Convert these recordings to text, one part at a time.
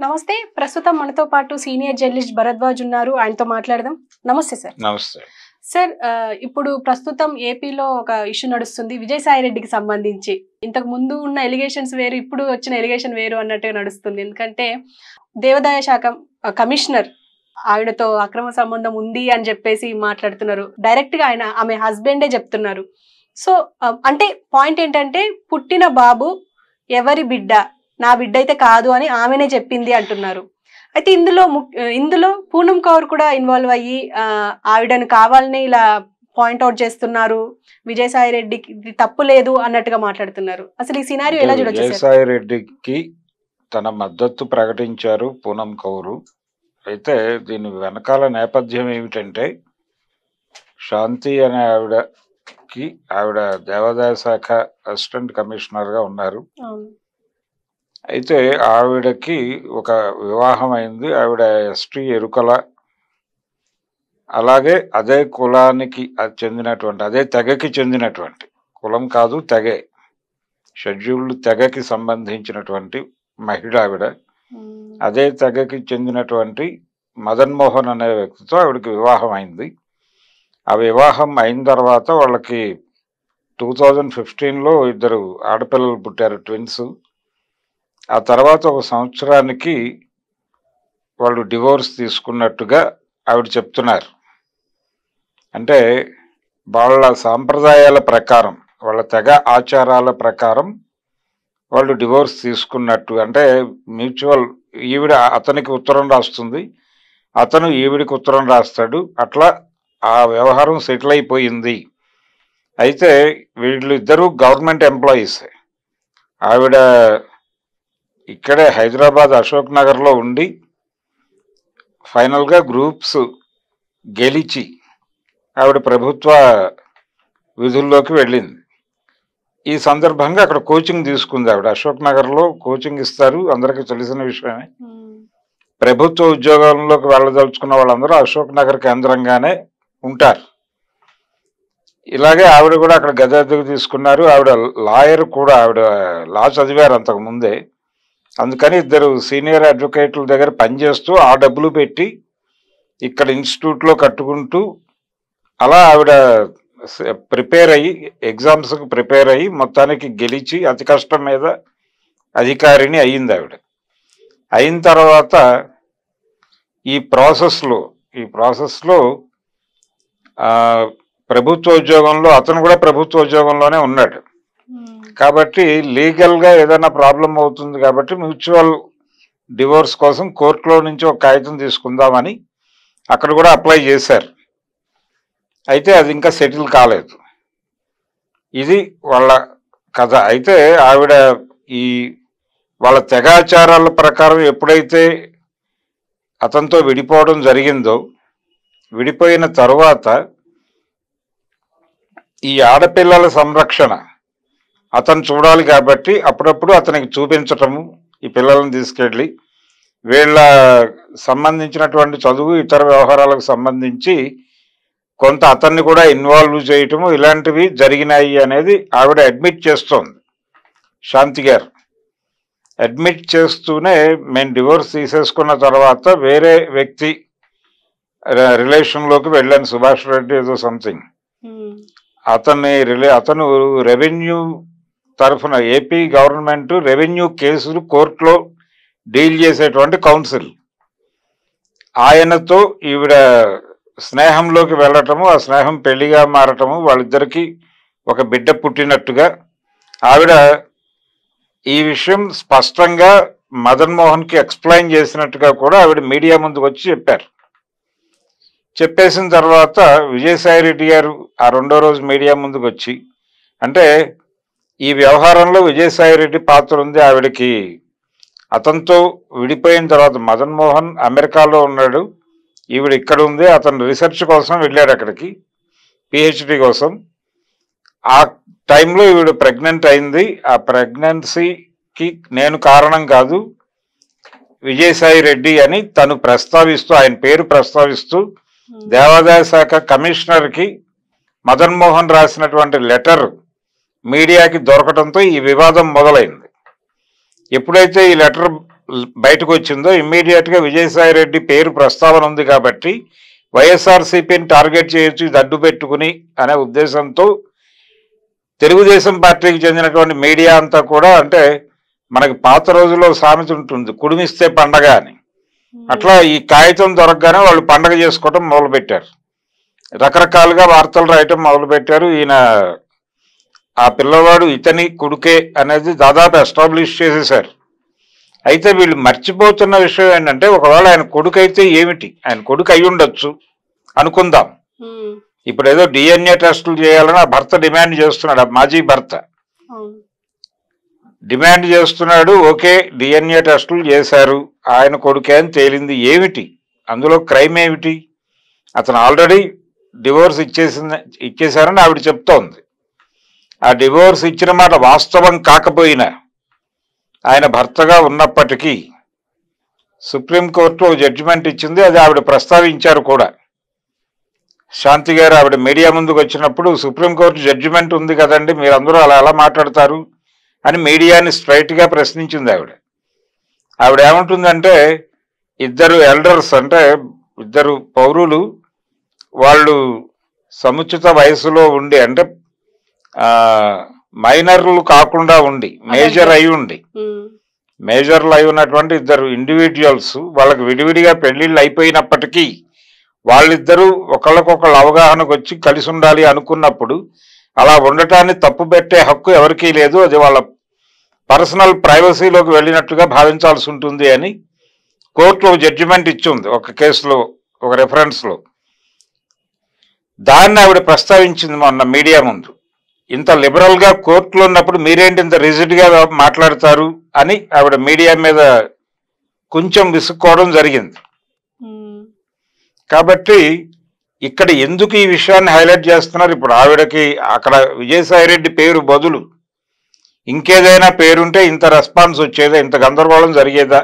నమస్తే. ప్రస్తుతం మనతో పాటు సీనియర్ జర్నలిస్ట్ భరద్వాజ్ ఉన్నారు. ఆయనతో మాట్లాడదాం. నమస్తే సార్. నమస్తే సార్, ఇప్పుడు ప్రస్తుతం ఏపీలో ఒక ఇష్యూ నడుస్తుంది విజయసాయి రెడ్డికి సంబంధించి. ఇంతకు ముందు ఉన్న ఎలిగేషన్స్ వేరు, ఇప్పుడు వచ్చిన ఎలిగేషన్ వేరు అన్నట్టుగా నడుస్తుంది. ఎందుకంటే దేవాదాయ శాఖ కమిషనర్ ఆవిడతో అక్రమ సంబంధం ఉంది అని చెప్పేసి మాట్లాడుతున్నారు. డైరెక్ట్ గా ఆమె హస్బెండే చెప్తున్నారు. సో అంటే పాయింట్ ఏంటంటే పుట్టిన బాబు ఎవరి బిడ్డ, నా బిడ్డ అయితే కాదు అని ఆమెనే చెప్పింది అంటున్నారు. అయితే ఇందులో పూనం కౌర్ కూడా ఇన్వాల్వ్ అయ్యి ఆవిడను కావాలని ఇలా పాయింట్అవుట్ చేస్తున్నారు. విజయసాయి రెడ్డికి తప్పు లేదు అన్నట్టుగా మాట్లాడుతున్నారు. అసలు ఈ సినారియో ఎలా చూడొచ్చు? విజయసాయి రెడ్డికి తన మద్దతు ప్రకటించారు పూనం కౌరు. అయితే దీని వెనకాల నేపథ్యం ఏమిటంటే శాంతి అనే ఆవిడ దేవాదాయ శాఖ అసిస్టెంట్ కమిషనర్ గా ఉన్నారు. అయితే ఆవిడకి ఒక వివాహం అయింది. ఆవిడ ఎస్టీ ఎరుకల, అలాగే అదే కులానికి చెందినటువంటి, అదే తెగకి చెందినటువంటి, కులం కాదు తెగే, షెడ్యూల్డ్ తెగకి సంబంధించినటువంటి మహిళ ఆవిడ. అదే తెగకి చెందినటువంటి మదన్ మోహన్ అనే వ్యక్తితో ఆవిడకి వివాహం అయింది. ఆ వివాహం అయిన తర్వాత వాళ్ళకి 2015లో ఇద్దరు ఆడపిల్లలు పుట్టారు, ట్విన్స్. ఆ తర్వాత ఒక సంవత్సరానికి వాళ్ళు డివోర్స్ తీసుకున్నట్టుగా ఆవిడ చెప్తున్నారు. అంటే వాళ్ళ సాంప్రదాయాల ప్రకారం, వాళ్ళ తెగ ఆచారాల ప్రకారం వాళ్ళు డివోర్స్ తీసుకున్నట్టు. అంటే మ్యూచువల్, ఈవిడ అతనికి ఉత్తరం రాస్తుంది, అతను ఈవిడికి ఉత్తరం రాస్తాడు. అట్లా ఆ వ్యవహారం సెటిల్ అయిపోయింది. అయితే వీళ్ళు ఇద్దరు గవర్నమెంట్ ఎంప్లాయీస్. ఆవిడ ఇక్కడే హైదరాబాద్ అశోక్ నగర్లో ఉండి ఫైనల్గా గ్రూప్స్ గెలిచి ఆవిడ ప్రభుత్వ విధుల్లోకి వెళ్ళింది. ఈ సందర్భంగా అక్కడ కోచింగ్ తీసుకుంది ఆవిడ. అశోక్ నగర్లో కోచింగ్ ఇస్తారు, అందరికీ తెలిసిన విషయమే. ప్రభుత్వ ఉద్యోగాల్లోకి వెళ్ళదలుచుకున్న వాళ్ళందరూ అశోక్ నగర్ కేంద్రంగానే ఉంటారు. ఇలాగే ఆవిడ కూడా అక్కడ గది అద్దెకు తీసుకున్నారు. ఆవిడ లాయర్ కూడా, ఆవిడ లా చదివారు అంతకు ముందే. అందుకని ఇద్దరు సీనియర్ అడ్వకేట్ల దగ్గర పనిచేస్తూ ఆ డబ్బులు పెట్టి ఇక్కడ ఇన్స్టిట్యూట్లో కట్టుకుంటూ అలా ఆవిడ ప్రిపేర్ అయ్యి, ఎగ్జామ్స్కి ప్రిపేర్ అయ్యి మొత్తానికి గెలిచి అతి కష్టం మీద అధికారిని అయ్యింది ఆవిడ. అయిన తర్వాత ఈ ప్రాసెస్లో ప్రభుత్వ ఉద్యోగంలో, అతను కూడా ప్రభుత్వ ఉద్యోగంలోనే ఉన్నాడు కాబట్టి లీగల్గా ఏదైనా ప్రాబ్లం అవుతుంది కాబట్టి మ్యూచువల్ డివోర్స్ కోసం కోర్టులో నుంచి ఒక కాగితం తీసుకుందామని అక్కడ కూడా అప్లై చేశారు. అయితే అది ఇంకా సెటిల్ కాలేదు. ఇది వాళ్ళ కథ. అయితే ఆవిడ వాళ్ళ తెగాచారాల ప్రకారం ఎప్పుడైతే అతనితో విడిపోవడం జరిగిందో, విడిపోయిన తరువాత ఈ ఆడపిల్లల సంరక్షణ అతను చూడాలి కాబట్టి అప్పుడప్పుడు అతనికి చూపించటము, ఈ పిల్లలను తీసుకెళ్ళి వీళ్ళ సంబంధించినటువంటి చదువు, ఇతర వ్యవహారాలకు సంబంధించి కొంత అతన్ని కూడా ఇన్వాల్వ్ చేయటము, ఇలాంటివి జరిగినాయి అనేది ఆవిడ అడ్మిట్ చేస్తోంది. శాంతి గారు అడ్మిట్ చేస్తూనే మేము డివోర్స్ తీసేసుకున్న తర్వాత వేరే వ్యక్తి రిలేషన్లోకి వెళ్ళాను, సుభాష్ రెడ్డి ఏదో సంథింగ్. అతను రెవెన్యూ తరఫున, ఏపీ గవర్నమెంట్ రెవెన్యూ కేసులు కోర్టులో డీల్ చేసేటువంటి కౌన్సిల్, ఆయనతో ఈవిడ స్నేహంలోకి వెళ్ళటము, ఆ స్నేహం పెళ్లిగా మారటము, వాళ్ళిద్దరికీ ఒక బిడ్డ పుట్టినట్టుగా ఆవిడ ఈ విషయం స్పష్టంగా మదన్ మోహన్కి ఎక్స్ప్లెయిన్ చేసినట్టుగా కూడా ఆవిడ మీడియా ముందుకు వచ్చి చెప్పారు. చెప్పేసిన తర్వాత విజయసాయి రెడ్డి గారు ఆ రెండో రోజు మీడియా ముందుకు వచ్చి, అంటే ఈ వ్యవహారంలో విజయసాయి రెడ్డి పాత్ర ఉంది. ఆవిడకి అతనితో విడిపోయిన తర్వాత మదన్ మోహన్ అమెరికాలో ఉన్నాడు, ఈవిడ ఇక్కడ ఉంది. అతను రీసెర్చ్ కోసం వెళ్ళాడు అక్కడికి, పిహెచ్డి కోసం. ఆ టైంలో ఈవిడ ప్రెగ్నెంట్ అయింది. ఆ ప్రెగ్నెన్సీకి నేను కారణం కాదు, విజయసాయి రెడ్డి అని తను ప్రస్తావిస్తూ, ఆయన పేరు ప్రస్తావిస్తూ దేవాదాయ శాఖ కమిషనర్కి మదన్ మోహన్ రాసినటువంటి లెటర్ మీడియాకి దొరకడంతో ఈ వివాదం మొదలైంది. ఎప్పుడైతే ఈ లెటర్ బయటకు వచ్చిందో ఇమ్మీడియట్ గా విజయసాయి రెడ్డి పేరు ప్రస్తావన ఉంది కాబట్టి వైఎస్ఆర్సీపీని టార్గెట్ చేయొచ్చు, ఇది అడ్డు పెట్టుకుని అనే ఉద్దేశంతో తెలుగుదేశం పార్టీకి చెందినటువంటి మీడియా అంతా కూడా, అంటే మనకి పాత రోజుల్లో సామెత ఉంటుంది, కుడిమిస్తే పండగ అని. అట్లా ఈ కాగితం దొరకగానే వాళ్ళు పండగ చేసుకోవటం మొదలుపెట్టారు, రకరకాలుగా వార్తలు రాయటం మొదలుపెట్టారు. ఈయన ఆ పిల్లవాడు ఇతని కొడుకే అనేది దాదాపు ఎస్టాబ్లిష్ చేసేశారు. అయితే వీళ్ళు మర్చిపోతున్న విషయం ఏంటంటే, ఒకవేళ ఆయన కొడుకు అయితే ఏమిటి, ఆయన కొడుకు అయి ఉండొచ్చు అనుకుందాం. ఇప్పుడు ఏదో డిఎన్ఏ టెస్టులు చేయాలని ఆ భర్త డిమాండ్ చేస్తున్నాడు, ఆ మాజీ భర్త డిమాండ్ చేస్తున్నాడు. ఓకే, డిఎన్ఏ టెస్టులు చేశారు, ఆయన కొడుకే అని తేలింది. ఏమిటి అందులో క్రైమ్ ఏమిటి? అతను ఆల్రెడీ డివోర్స్ ఇచ్చేశారని ఆవిడ చెప్తోంది. ఆ డివోర్స్ ఇచ్చిన మాట వాస్తవం కాకపోయినా ఆయన భర్తగా ఉన్నప్పటికీ సుప్రీంకోర్టు జడ్జిమెంట్ ఇచ్చింది, అది ఆవిడ ప్రస్తావించారు కూడా. శాంతి గారు ఆవిడ మీడియా ముందుకు వచ్చినప్పుడు సుప్రీంకోర్టు జడ్జిమెంట్ ఉంది కదండి, మీరందరూ అలా ఎలా మాట్లాడతారు అని మీడియాని స్ట్రైట్గా ప్రశ్నించింది ఆవిడ. ఆవిడ ఏమంటుందంటే, ఇద్దరు ఎల్డర్స్, అంటే ఇద్దరు పౌరులు, వాళ్ళు సముచిత వయసులో ఉండి, అంటే మైనర్లు కాకుండా ఉండి మేజర్లు అయి ఉన్నటువంటి ఇద్దరు ఇండివిజువల్స్, వాళ్ళకి విడివిడిగా పెళ్లిళ్ళు అయిపోయినప్పటికీ వాళ్ళిద్దరూ ఒకళ్ళకొకళ్ళు అవగాహనకు వచ్చి కలిసి ఉండాలి అనుకున్నప్పుడు అలా ఉండటాన్ని తప్పు పెట్టే హక్కు ఎవరికీ లేదు, అది వాళ్ళ పర్సనల్ ప్రైవసీలోకి వెళ్ళినట్టుగా భావించాల్సి ఉంటుంది అని కోర్టు జడ్జిమెంట్ ఇచ్చింది ఒక కేసులో, ఒక రెఫరెన్స్లో. దాన్ని ఆవిడ ప్రస్తావించింది మొన్న మీడియా ముందు. ఇంత లిబరల్గా కోర్టులో ఉన్నప్పుడు మీరేంటి ఇంత రిజిడ్గా మాట్లాడతారు అని ఆవిడ మీడియా మీద కొంచెం విసుక్కోవడం జరిగింది. కాబట్టి ఇక్కడ ఎందుకు ఈ విషయాన్ని హైలైట్ చేస్తున్నారు, ఇప్పుడు ఆవిడకి అక్కడ విజయసాయి రెడ్డి పేరు బదులు ఇంకేదైనా పేరుంటే ఇంత రెస్పాన్స్ వచ్చేదా, ఇంత గందరగోళం జరిగేదా,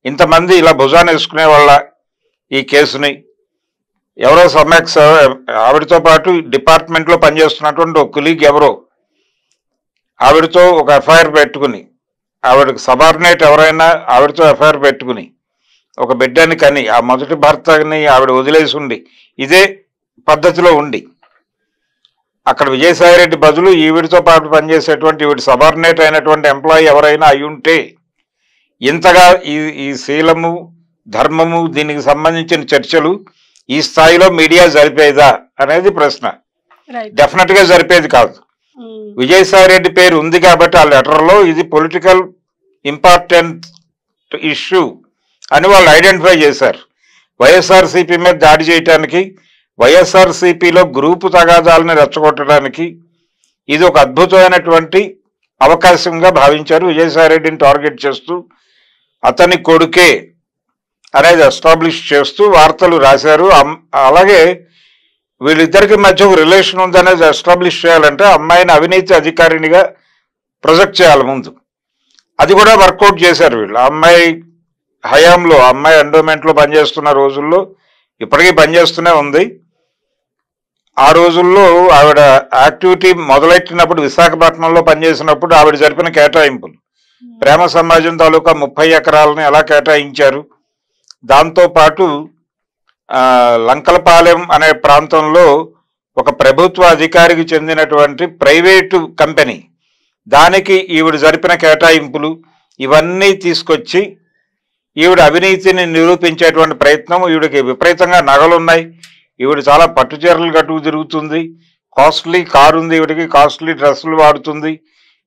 ఇంతమంది ఇలా భుజాన్ని వేసుకునే వాళ్ళ ఈ కేసుని? ఎవరో సమ్మెక్స్ ఆవిడతో పాటు డిపార్ట్మెంట్లో పనిచేస్తున్నటువంటి ఒక కొలీగ్ ఎవరో ఆవిడతో ఒక ఎఫ్ఐఆర్ పెట్టుకుని, ఆవిడకి సబార్డినేట్ ఎవరైనా ఆవిడతో ఎఫ్ఐఆర్ పెట్టుకుని ఒక బిడ్డని కని ఆ మొదటి భర్తని ఆవిడ వదిలేసి ఉండి ఇదే పద్ధతిలో ఉండి అక్కడ విజయసాయి రెడ్డి బదులు ఈవిడితో పాటు పనిచేసేటువంటి ఈవిడ సబార్డినేట్ అయినటువంటి ఎంప్లాయీ ఎవరైనా అయి ఉంటే ఇంతగా ఈ శీలము ధర్మము దీనికి సంబంధించిన చర్చలు ఈ స్థాయిలో మీడియా జరిపేదా అనేది ప్రశ్న. డెఫినెట్ గా జరిపేది కాదు. విజయసాయి రెడ్డి పేరు ఉంది కాబట్టి ఆ లెటర్లో ఇది పొలిటికల్ ఇంపార్టెంట్ ఇష్యూ అని వాళ్ళు ఐడెంటిఫై చేశారు. వైఎస్ఆర్సీపీ మీద దాడి చేయటానికి, వైఎస్ఆర్సీపీలో గ్రూపు తగాదాలను రెచ్చగొట్టడానికి ఇది ఒక అద్భుతమైనటువంటి అవకాశంగా భావించారు. విజయసాయి రెడ్డిని టార్గెట్ చేస్తూ అతని కొడుకే అనేది ఎస్టాబ్లిష్ చేస్తూ వార్తలు రాశారు. అలాగే వీళ్ళిద్దరికి మధ్య ఒక రిలేషన్ ఉందనేది ఎస్టాబ్లిష్ చేయాలంటే అమ్మాయిని అవినీతి అధికారినిగా ప్రొజెక్ట్ చేయాలి ముందు. అది కూడా వర్కౌట్ చేశారు వీళ్ళు. అమ్మాయి హయాంలో, అమ్మాయి ఎండోమెంట్లో పనిచేస్తున్న రోజుల్లో, ఇప్పటికీ పనిచేస్తూనే ఉంది. ఆ రోజుల్లో ఆవిడ యాక్టివిటీ మొదలెట్టినప్పుడు విశాఖపట్నంలో పనిచేసినప్పుడు ఆవిడ జరిపిన కేటాయింపులు, ప్రేమ సమాజం తాలూకా 30 ఎకరాలని ఎలా కేటాయించారు, దాంతోపాటు లంకలపాలెం అనే ప్రాంతంలో ఒక ప్రభుత్వ అధికారికి చెందినటువంటి ప్రైవేటు కంపెనీ, దానికి ఈవిడ జరిపిన కేటాయింపులు, ఇవన్నీ తీసుకొచ్చి ఈవిడ అవినీతిని నిరూపించేటువంటి ప్రయత్నం. ఈవిడకి విపరీతంగా నగలున్నాయి, ఈవిడ చాలా పట్టుచీరలు కట్టుకు తిరుగుతుంది, కాస్ట్లీ కారు ఉంది ఈవిడికి, కాస్ట్లీ డ్రెస్సులు వాడుతుంది.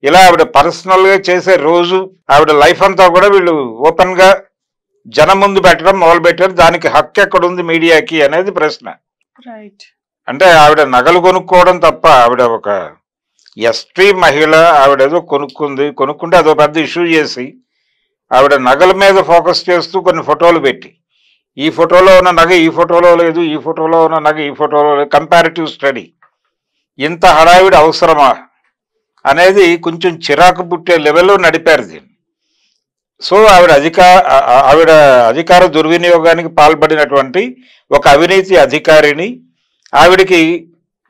ఇలా ఆవిడ పర్సనల్గా చేసే రోజు ఆవిడ లైఫ్ అంతా కూడా వీళ్ళు ఓపెన్గా జనం ముందు పెట్టడం మొదలుపెట్టారు. దానికి హక్కు ఎక్కడుంది మీడియాకి అనేది ప్రశ్న. అంటే ఆవిడ నగలు కొనుక్కోవడం తప్ప, ఆవిడ ఒక ఎస్టీ మహిళ, ఆవిడ ఏదో కొనుక్కుంటే అదో పెద్ద ఇష్యూ చేసి ఆవిడ నగల మీద ఫోకస్ చేస్తూ కొన్ని ఫోటోలు పెట్టి, ఈ ఫోటోలో ఉన్న నగ ఈ ఫోటోలో లేదు, ఈ ఫోటోలో ఉన్న నగ ఈ ఫోటోలో లేదు, కంపారిటివ్ స్టడీ. ఇంత హడావిడి అవసరమా అనేది కొంచెం చిరాకు పుట్టే లెవెల్లో నడిపారు దీన్ని. సో ఆవిడ అధికార దుర్వినియోగానికి పాల్పడినటువంటి ఒక అవినీతి అధికారిని. ఆవిడికి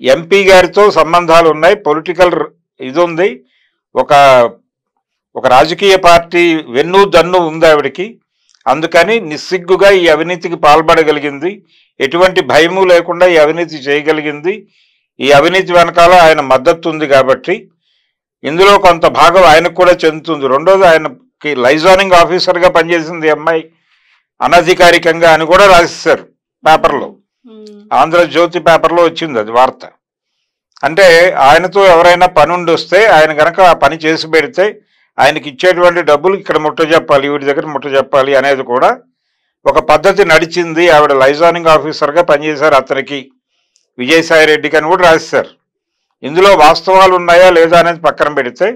ఎంపీ గారితో సంబంధాలు ఉన్నాయి, పొలిటికల్ ఇది ఉంది, ఒక రాజకీయ పార్టీ వెన్ను దన్ను ఉంది ఆవిడికి. అందుకని నిస్సిగ్గుగా ఈ అవినీతికి పాల్పడగలిగింది, ఎటువంటి భయము లేకుండా ఈ అవినీతి చేయగలిగింది. ఈ అవినీతి వెనకాల ఆయన మద్దతు ఉంది కాబట్టి ఇందులో కొంత భాగం ఆయనకు కూడా చెందుతుంది. రెండోది, ఆయనకి లైజానింగ్ ఆఫీసర్గా పనిచేసింది అమ్మాయి అనధికారికంగా అని కూడా రాసేశారు పేపర్లో. ఆంధ్రజ్యోతి పేపర్లో వచ్చింది అది వార్త. అంటే ఆయనతో ఎవరైనా పనుండి వస్తే ఆయన గనక ఆ పని చేసి పెడితే ఆయనకి ఇచ్చేటువంటి డబ్బులు ఇక్కడ ముట్ట చెప్పాలి, వీడి దగ్గర ముట్ట చెప్పాలి అనేది కూడా ఒక పద్ధతి నడిచింది. ఆవిడ లైజానింగ్ ఆఫీసర్గా పనిచేశారు అతనికి, విజయసాయి రెడ్డికి అని కూడా రాశారు. ఇందులో వాస్తవాలు ఉన్నాయా లేదా అనేది పక్కన పెడితే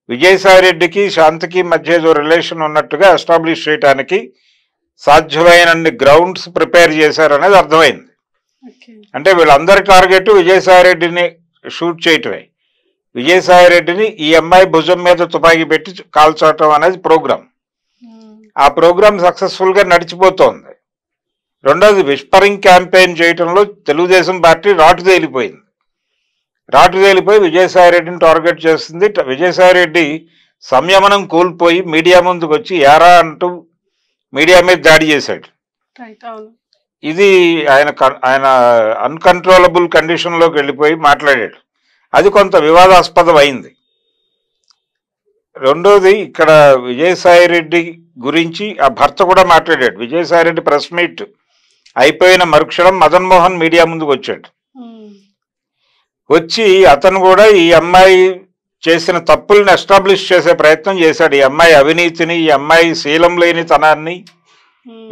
విజయసాయి రెడ్డికి శాంతికి మధ్య ఏదో రిలేషన్ ఉన్నట్టుగా ఎస్టాబ్లిష్ చేయడానికి సాధ్యమైనన్ని గ్రౌండ్స్ ప్రిపేర్ చేశారనేది అర్థమైంది. అంటే వీళ్ళందరి టార్గెట్ విజయసాయి రెడ్డిని షూట్ చేయటమే. విజయసాయి రెడ్డిని ఈ అమ్మాయి భుజం మీద తుపాకీ పెట్టి కాల్చడం అనేది ప్రోగ్రాం. ఆ ప్రోగ్రాం సక్సెస్ఫుల్గా నడిచిపోతోంది. రెండోది, విస్పరింగ్ క్యాంపెయిన్ చేయటంలో తెలుగుదేశం పార్టీ రాటుదేలిపోయింది. రాటుదేలిపోయి విజయసాయి రెడ్డిని టార్గెట్ చేస్తుంది. విజయసాయి రెడ్డి సంయమనం కోల్పోయి మీడియా ముందుకు వచ్చి యారా అంటూ మీడియా మీద దాడి చేశాడు. ఇది ఆయన అన్కంట్రోలబుల్ కండిషన్లోకి వెళ్ళిపోయి మాట్లాడాడు. అది కొంత వివాదాస్పదం అయింది. రెండోది, ఇక్కడ విజయసాయి రెడ్డి గురించి ఆ భర్త కూడా మాట్లాడాడు. విజయసాయి రెడ్డి ప్రెస్ మీట్ అయిపోయిన మరుక్షణం మదన్ మోహన్ మీడియా ముందుకు వచ్చాడు. వచ్చి అతను కూడా ఈ అమ్మాయి చేసిన తప్పుల్ని ఎస్టాబ్లిష్ చేసే ప్రయత్నం చేశాడు. ఈ అమ్మాయి అవినీతిని, ఈ అమ్మాయి శీలం లేని తనాన్ని,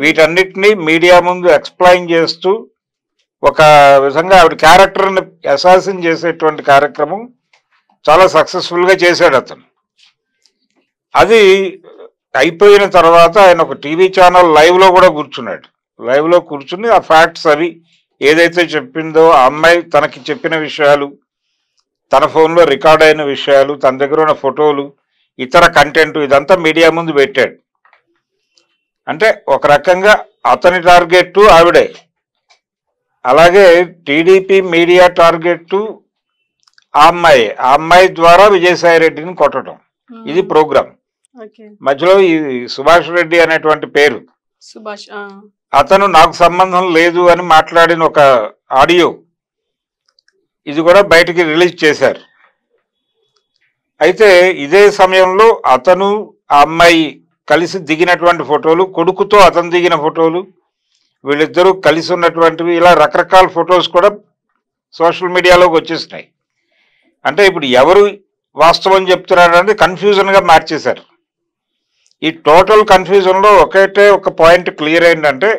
వీటన్నిటినీ మీడియా ముందు ఎక్స్ప్లెయిన్ చేస్తూ ఒక విధంగా ఆవిడ క్యారెక్టర్ని అసాసిన్ చేసేటువంటి కార్యక్రమం చాలా సక్సెస్ఫుల్గా చేశాడు అతను. అది అయిపోయిన తర్వాత ఆయన ఒక టీవీ ఛానల్ లైవ్లో కూడా కూర్చున్నాడు. లైవ్లో కూర్చుని ఆ ఫ్యాక్ట్స్ అవి ఏదైతే చెప్పిందో, ఆ అమ్మాయి తనకి చెప్పిన విషయాలు, తన ఫోన్లో రికార్డ్ అయిన విషయాలు, తన దగ్గర ఉన్న ఫోటోలు, ఇతర కంటెంట్, ఇదంతా మీడియా ముందు పెట్టాడు. అంటే ఒక రకంగా అతని టార్గెట్ ఆవిడే, అలాగే టీడీపీ మీడియా టార్గెట్ ఆ అమ్మాయి ద్వారా విజయసాయి రెడ్డిని కొట్టడం. ఇది ప్రోగ్రాం. మధ్యలో ఈ సుభాష్ రెడ్డి అనేటువంటి పేరు, అతను నాకు సంబంధం లేదు అని మాట్లాడిన ఒక ఆడియో, ఇది కూడా బయటికి రిలీజ్ చేశారు. అయితే ఇదే సమయంలో అతను ఆ అమ్మాయి కలిసి దిగినటువంటి ఫోటోలు, కొడుకుతో అతను దిగిన ఫోటోలు, వీళ్ళిద్దరూ కలిసి ఉన్నటువంటివి, ఇలా రకరకాల ఫొటోస్ కూడా సోషల్ మీడియాలోకి వచ్చేసినాయి. అంటే ఇప్పుడు ఎవరు వాస్తవం చెప్తున్నారంటే కన్ఫ్యూజన్గా మార్చేశారు. ఈ టోటల్ కన్ఫ్యూజన్లో ఒకటే ఒక పాయింట్ క్లియర్ ఏంటంటే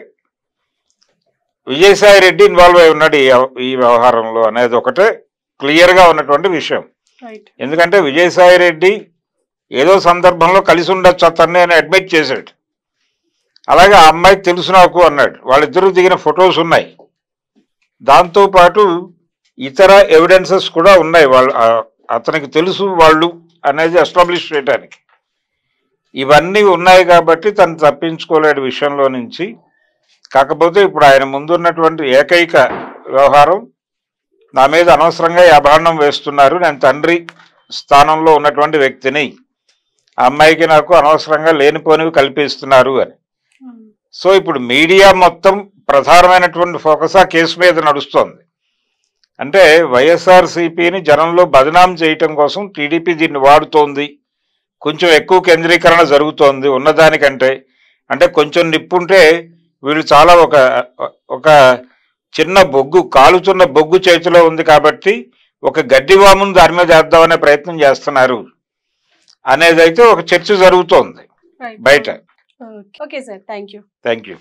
విజయసాయి రెడ్డి ఇన్వాల్వ్ అయి ఉన్నాడు ఈ వ్యవహారంలో అనేది ఒకటే క్లియర్గా ఉన్నటువంటి విషయం. ఎందుకంటే విజయసాయి రెడ్డి ఏదో సందర్భంలో కలిసి ఉండొచ్చు అతన్ని అని అడ్మిట్ చేశాడు. అలాగే ఆ అమ్మాయికి తెలుసు నాకు అన్నాడు. వాళ్ళిద్దరూ దిగిన ఫొటోస్ ఉన్నాయి. దాంతోపాటు ఇతర ఎవిడెన్సెస్ కూడా ఉన్నాయి. అతనికి తెలుసు వాళ్ళు అనేది ఎస్టాబ్లిష్ చేయడానికి. ఇవన్నీ ఉన్నాయి కాబట్టి తను తప్పించుకోలేడు విషయంలో నుంచి. కాకపోతే ఇప్పుడు ఆయన ముందున్నటువంటి ఏకైక వ్యవహారం, నా మీద అనవసరంగా అభాండం వేస్తున్నారు, నేను తండ్రి స్థానంలో ఉన్నటువంటి వ్యక్తిని, ఆ అమ్మాయికి నాకు అనవసరంగా లేనిపోనివి కల్పిస్తున్నారు అని. సో ఇప్పుడు మీడియా మొత్తం ప్రధానమైనటువంటి ఫోకస్ ఆ కేసు మీద నడుస్తోంది. అంటే వైఎస్ఆర్సీపీని జనంలో బదనాం చేయటం కోసం టీడీపీ దీన్ని వాడుతోంది. కొంచెం ఎక్కువ కేంద్రీకరణ జరుగుతోంది ఉన్నదానికంటే. అంటే కొంచెం నిప్పుంటే వీళ్ళు చాలా ఒక చిన్న బొగ్గు, కాలుతున్న బొగ్గు చేతిలో ఉంది కాబట్టి ఒక గడ్డివామును దాని మీద వేద్దామనే ప్రయత్నం చేస్తున్నారు అనేది అయితే ఒక చర్చ జరుగుతోంది బయట. Okay sir, thank you. Thank you.